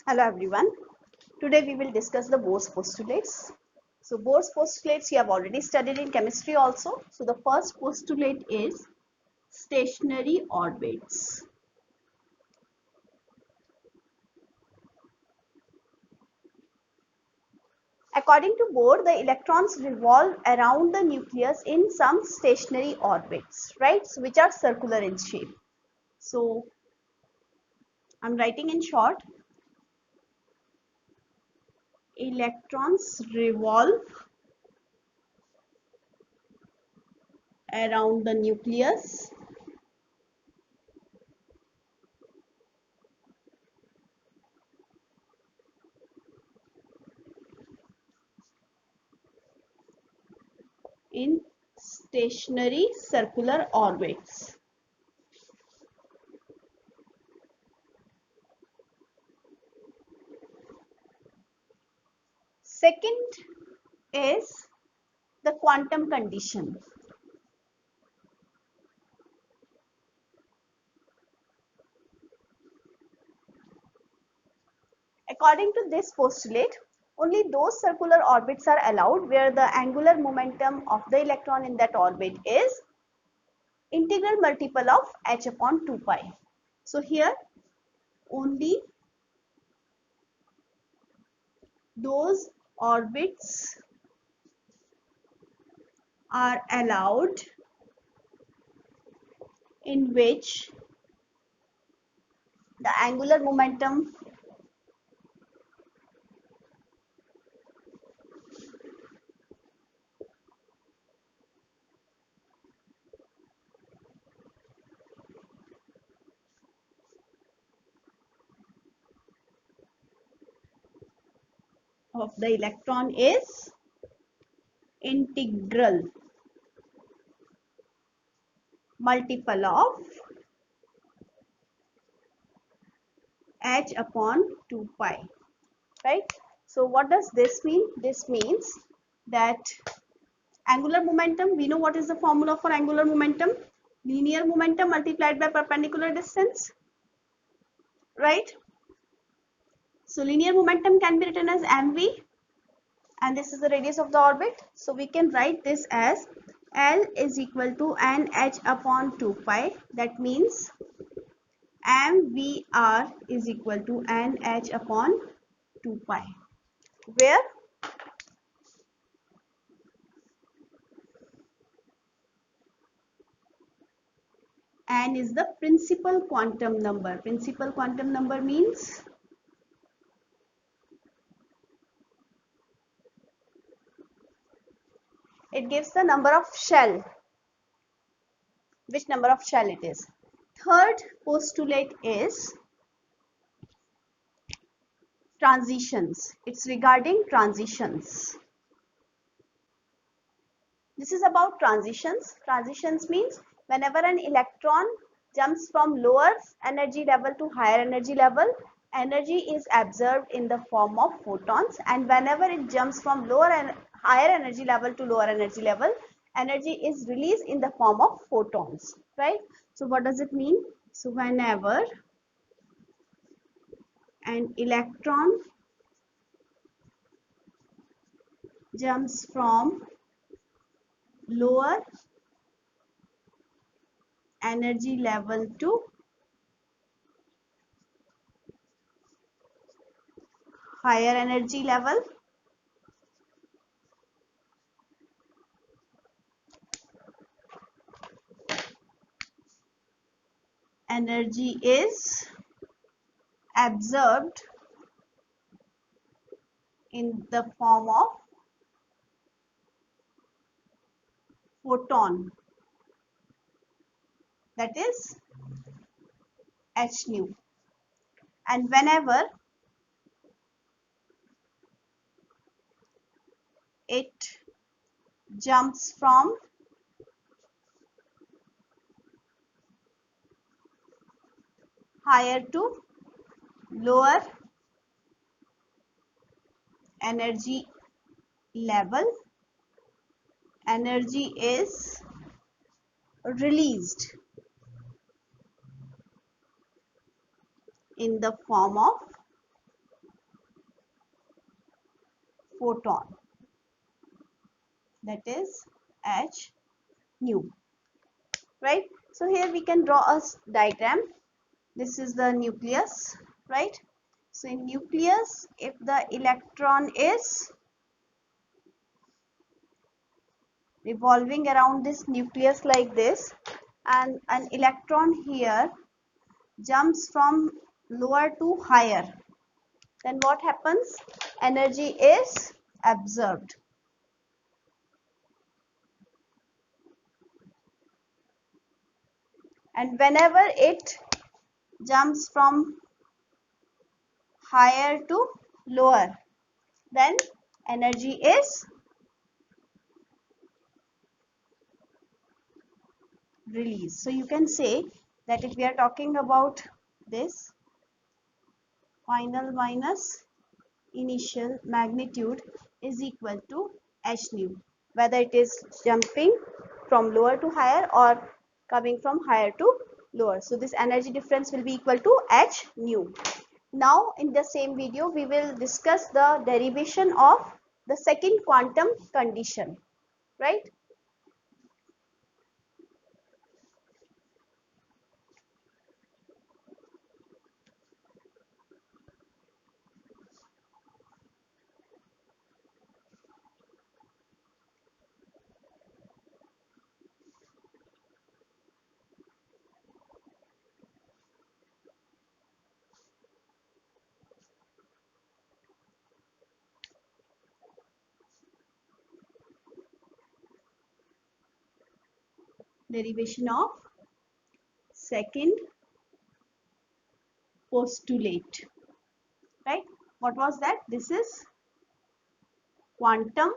Hello everyone. Today we will discuss the Bohr's postulates. So Bohr's postulates you have already studied in chemistry also. So the first postulate is stationary orbits. According to Bohr, the electrons revolve around the nucleus in some stationary orbits, right? So which are circular in shape. So I'm writing in short. Electrons revolve around the nucleus in stationary circular orbits. Second is the quantum condition. According to this postulate, only those circular orbits are allowed where the angular momentum of the electron in that orbit is integral multiple of h upon 2 pi. So here only those orbits are allowed in which the angular momentum of the electron is integral multiple of h upon 2 pi, right? So what does this mean? This means that angular momentum, we know what is the formula for angular momentum: linear momentum multiplied by perpendicular distance, right? So linear momentum can be written as mv, and this is the radius of the orbit. So we can write this as L is equal to nh upon 2 pi. That means mvr is equal to nh upon 2 pi, where n is the principal quantum number. Principal quantum number means it gives the number of shell, which number of shell it is. Third postulate is transitions. It's regarding transitions. This is about transitions. Transitions means whenever an electron jumps from lower energy level to higher energy level, energy is absorbed in the form of photons, and whenever it jumps from lower and higher energy level to lower energy level, energy is released in the form of photons, right? So what does it mean? So whenever an electron jumps from lower energy level to higher energy level, energy is absorbed in the form of photon, that is h nu. And whenever it jumps from higher to lower energy level, energy is released in the form of photon, that is h nu, right? So here we can draw a diagram. This is the nucleus, right? So in nucleus, if the electron is revolving around this nucleus like this, and an electron here jumps from lower to higher, then what happens? Energy is absorbed. And whenever it jumps from higher to lower, then energy is released. So you can say that if we are talking about this final minus initial magnitude is equal to h nu, whether it is jumping from lower to higher or coming from higher to lower. So this energy difference will be equal to h nu. Now in the same video we will discuss the derivation of the second quantum condition, right? Derivation of second postulate, right? What was that? This is quantum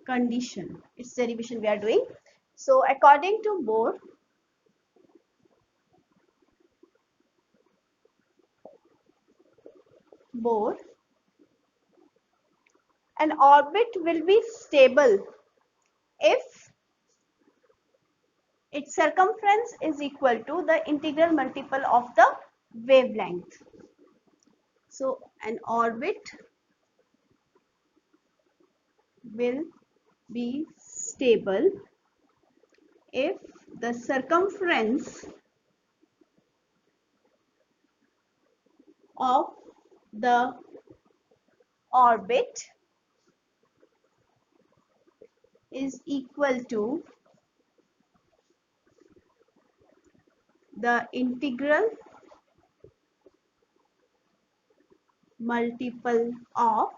condition. Its derivation we are doing. So according to Bohr, an orbit will be stable if its circumference is equal to the integral multiple of the wavelength. So an orbit will be stable if the circumference of the orbit is equal to the integral multiple of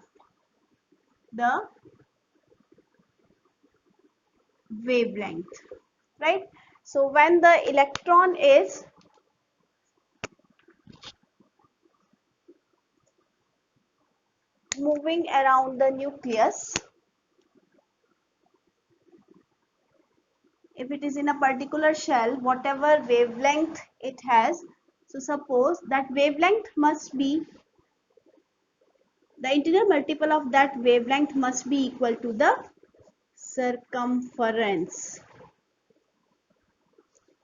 the wavelength, right? So when the electron is moving around the nucleus, if it is in a particular shell, whatever wavelength it has, so suppose that wavelength must be, the integral multiple of that wavelength must be equal to the circumference.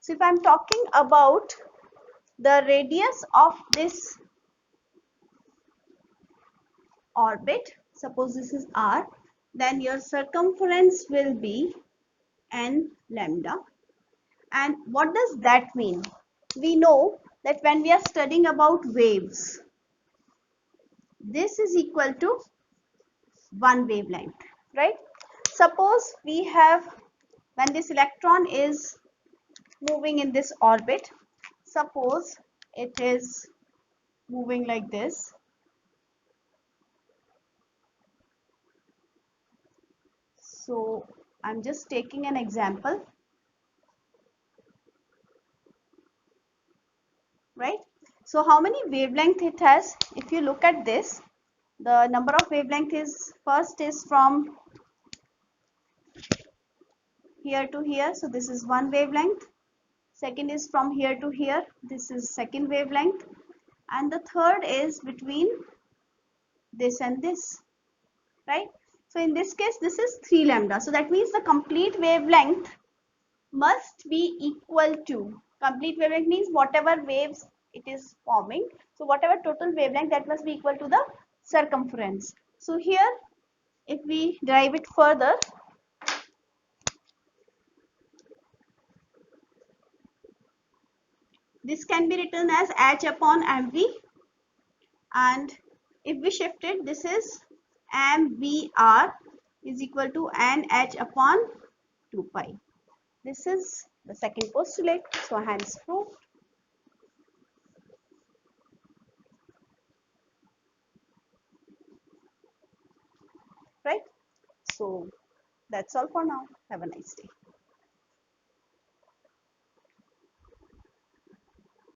So if I am talking about the radius of this orbit, suppose this is r, then your circumference will be n lambda. And what does that mean? We know that when we are studying about waves, this is equal to one wavelength, right? Suppose we have, when this electron is moving in this orbit, suppose it is moving like this. So I'm just taking an example, right? So how many wavelength it has? If you look at this, the number of wavelength is, first is from here to here, so this is one wavelength. Second is from here to here, this is second wavelength. And the third is between this and this, right? So in this case, this is 3 lambda. So that means the complete wavelength must be equal to, complete wavelength means whatever waves it is forming. So whatever total wavelength, that must be equal to the circumference. So here, if we derive it further, this can be written as h upon mv, and if we shift it, this is mvr is equal to nh upon 2 pi. This is the second postulate, so hence proved. Right? So that's all for now. Have a nice day.